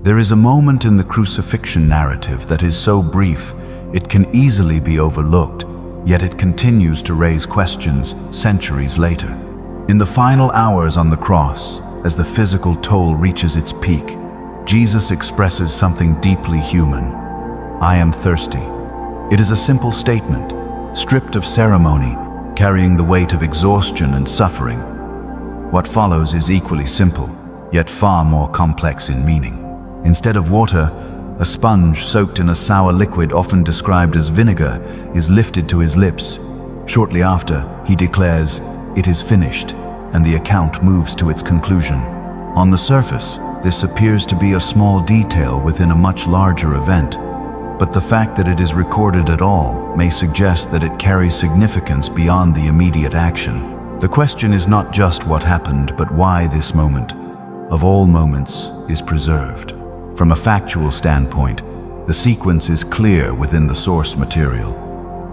There is a moment in the crucifixion narrative that is so brief it can easily be overlooked, yet it continues to raise questions centuries later. In the final hours on the cross, as the physical toll reaches its peak, Jesus expresses something deeply human. "I am thirsty." It is a simple statement, stripped of ceremony, carrying the weight of exhaustion and suffering. What follows is equally simple, yet far more complex in meaning. Instead of water, a sponge soaked in a sour liquid often described as vinegar is lifted to his lips. Shortly after, he declares, "It is finished," and the account moves to its conclusion. On the surface, this appears to be a small detail within a much larger event, but the fact that it is recorded at all may suggest that it carries significance beyond the immediate action. The question is not just what happened, but why this moment, of all moments, is preserved. From a factual standpoint, the sequence is clear within the source material.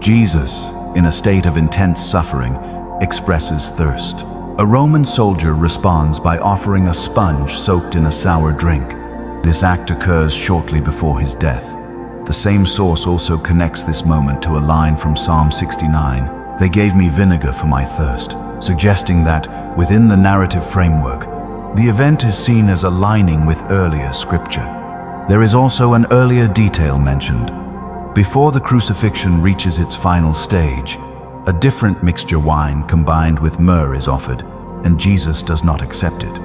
Jesus, in a state of intense suffering, expresses thirst. A Roman soldier responds by offering a sponge soaked in a sour drink. This act occurs shortly before his death. The same source also connects this moment to a line from Psalm 69, "They gave me vinegar for my thirst," suggesting that, within the narrative framework, the event is seen as aligning with earlier scripture. There is also an earlier detail mentioned. Before the crucifixion reaches its final stage, a different mixture wine combined with myrrh is offered, and Jesus does not accept it.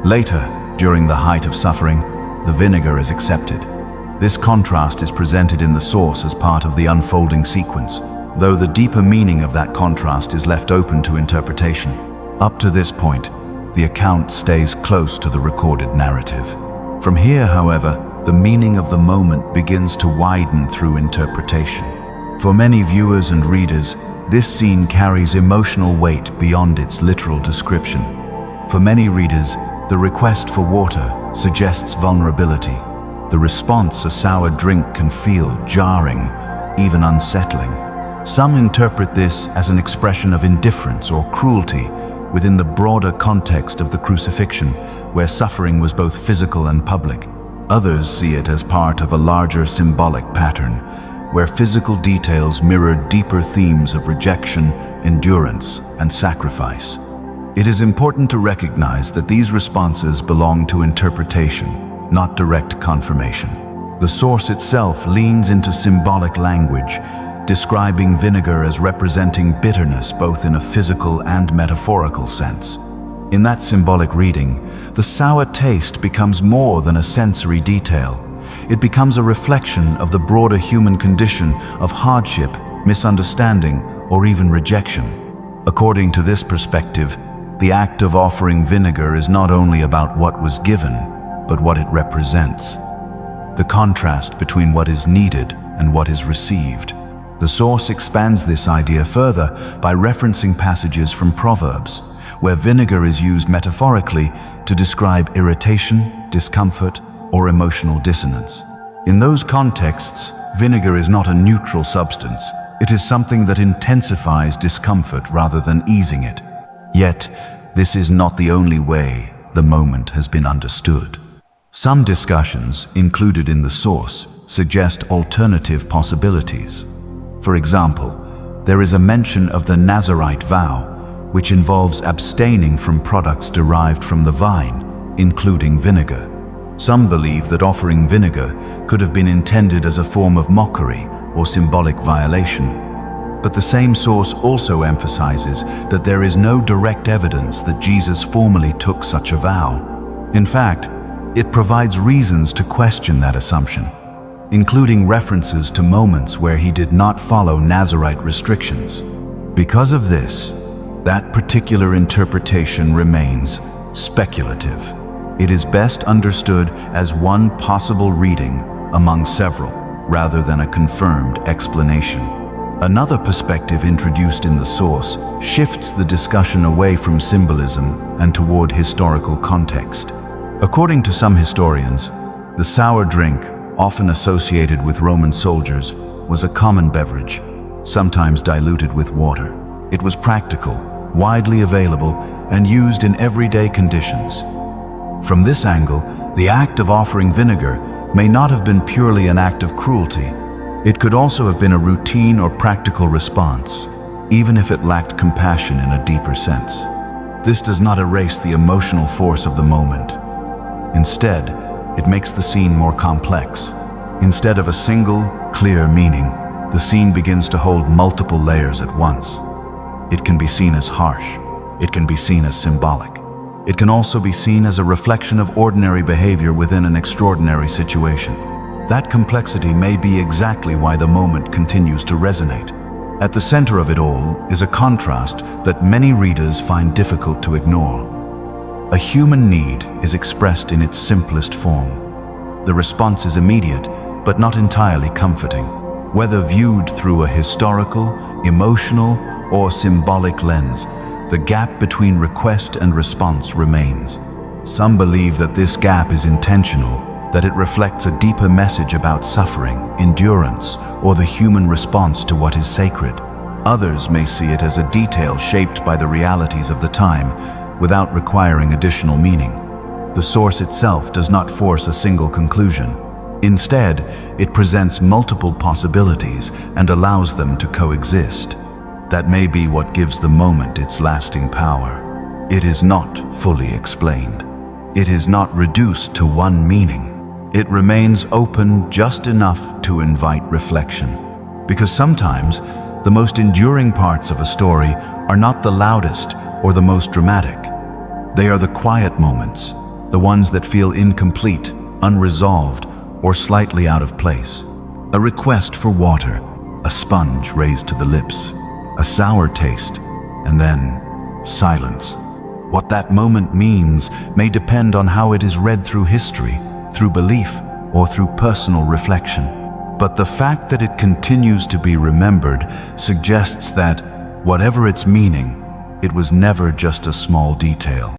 Later, during the height of suffering, the vinegar is accepted. This contrast is presented in the source as part of the unfolding sequence, though the deeper meaning of that contrast is left open to interpretation. Up to this point, the account stays close to the recorded narrative. From here, however, the meaning of the moment begins to widen through interpretation. For many viewers and readers, this scene carries emotional weight beyond its literal description. For many readers, the request for water suggests vulnerability. The response, a sour drink, can feel jarring, even unsettling. Some interpret this as an expression of indifference or cruelty within the broader context of the crucifixion, where suffering was both physical and public. Others see it as part of a larger symbolic pattern, where physical details mirror deeper themes of rejection, endurance, and sacrifice. It is important to recognize that these responses belong to interpretation, not direct confirmation. The source itself leans into symbolic language, describing vinegar as representing bitterness both in a physical and metaphorical sense. In that symbolic reading, the sour taste becomes more than a sensory detail. It becomes a reflection of the broader human condition of hardship, misunderstanding, or even rejection. According to this perspective, the act of offering vinegar is not only about what was given, but what it represents. The contrast between what is needed and what is received. The source expands this idea further by referencing passages from Proverbs, where vinegar is used metaphorically to describe irritation, discomfort, or emotional dissonance. In those contexts, vinegar is not a neutral substance. It is something that intensifies discomfort rather than easing it. Yet, this is not the only way the moment has been understood. Some discussions included in the source suggest alternative possibilities. For example, there is a mention of the Nazirite vow, which involves abstaining from products derived from the vine, including vinegar. Some believe that offering vinegar could have been intended as a form of mockery or symbolic violation. But the same source also emphasizes that there is no direct evidence that Jesus formally took such a vow. In fact, it provides reasons to question that assumption, including references to moments where he did not follow Nazirite restrictions. Because of this, that particular interpretation remains speculative. It is best understood as one possible reading among several, rather than a confirmed explanation. Another perspective introduced in the source shifts the discussion away from symbolism and toward historical context. According to some historians, the sour drink, often associated with Roman soldiers, was a common beverage, sometimes diluted with water. It was practical, widely available, and used in everyday conditions. From this angle, The act of offering vinegar may not have been purely an act of cruelty. It could also have been a routine or practical response, even if it lacked compassion in a deeper sense. This does not erase the emotional force of the moment. Instead, it makes the scene more complex. Instead of a single, clear meaning, the scene begins to hold multiple layers at once. It can be seen as harsh. It can be seen as symbolic. It can also be seen as a reflection of ordinary behavior within an extraordinary situation. That complexity may be exactly why the moment continues to resonate. At the center of it all is a contrast that many readers find difficult to ignore. A human need is expressed in its simplest form. The response is immediate, but not entirely comforting. Whether viewed through a historical, emotional, or symbolic lens, the gap between request and response remains. Some believe that this gap is intentional, that it reflects a deeper message about suffering, endurance, or the human response to what is sacred. Others may see it as a detail shaped by the realities of the time, without requiring additional meaning. The source itself does not force a single conclusion. Instead, it presents multiple possibilities and allows them to coexist. That may be what gives the moment its lasting power. It is not fully explained. It is not reduced to one meaning. It remains open just enough to invite reflection. Because sometimes, the most enduring parts of a story are not the loudest or the most dramatic. They are the quiet moments, the ones that feel incomplete, unresolved, or slightly out of place. A request for water, a sponge raised to the lips, a sour taste, and then silence. What that moment means may depend on how it is read through history, through belief, or through personal reflection. But the fact that it continues to be remembered suggests that, whatever its meaning, it was never just a small detail.